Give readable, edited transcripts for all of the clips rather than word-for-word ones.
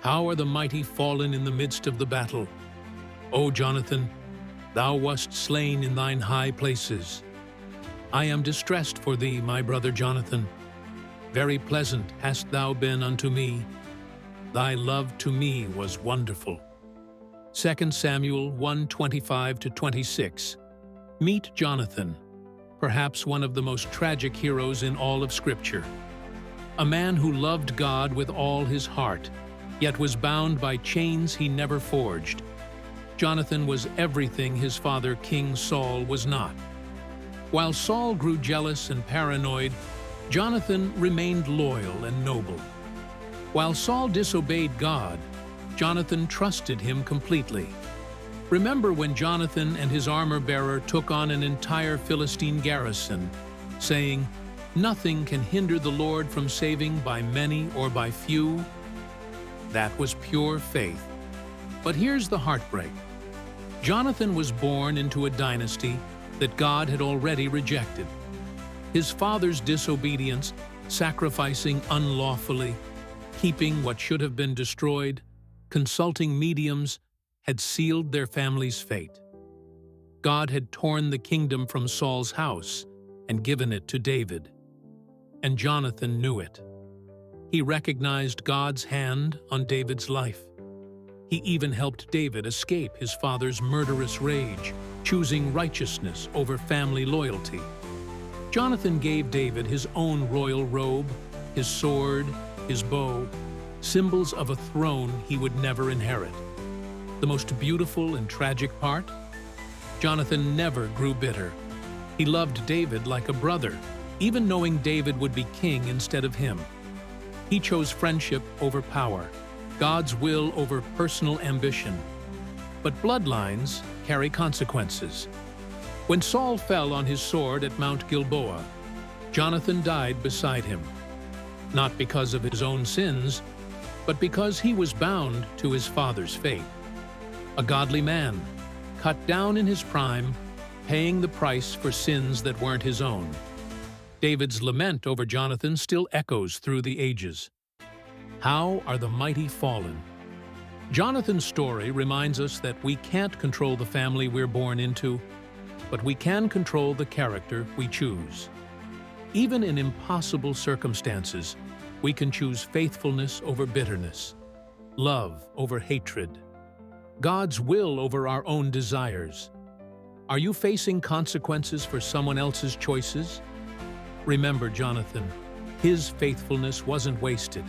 How are the mighty fallen in the midst of the battle? O Jonathan, thou wast slain in thine high places. I am distressed for thee, my brother Jonathan. Very pleasant hast thou been unto me. Thy love to me was wonderful. 2 Samuel 1:25-26. Meet Jonathan, perhaps one of the most tragic heroes in all of Scripture. A man who loved God with all his heart, yet was bound by chains he never forged. Jonathan was everything his father King Saul was not. While Saul grew jealous and paranoid, Jonathan remained loyal and noble. While Saul disobeyed God, Jonathan trusted him completely. Remember when Jonathan and his armor-bearer took on an entire Philistine garrison, saying, "Nothing can hinder the Lord from saving by many or by few"? That was pure faith. But here's the heartbreak. Jonathan was born into a dynasty that God had already rejected. His father's disobedience, sacrificing unlawfully, keeping what should have been destroyed, consulting mediums, had sealed their family's fate. God had torn the kingdom from Saul's house and given it to David. And Jonathan knew it. He recognized God's hand on David's life. He even helped David escape his father's murderous rage, choosing righteousness over family loyalty. Jonathan gave David his own royal robe, his sword, his bow, symbols of a throne he would never inherit. The most beautiful and tragic part? Jonathan never grew bitter. He loved David like a brother, even knowing David would be king instead of him. He chose friendship over power, God's will over personal ambition. But bloodlines carry consequences. When Saul fell on his sword at Mount Gilboa, Jonathan died beside him, not because of his own sins, but because he was bound to his father's fate. A godly man, cut down in his prime, paying the price for sins that weren't his own. David's lament over Jonathan still echoes through the ages. How are the mighty fallen? Jonathan's story reminds us that we can't control the family we're born into, but we can control the character we choose. Even in impossible circumstances, we can choose faithfulness over bitterness, love over hatred, God's will over our own desires. Are you facing consequences for someone else's choices? Remember Jonathan, his faithfulness wasn't wasted.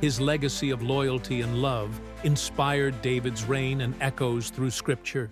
His legacy of loyalty and love inspired David's reign and echoes through Scripture.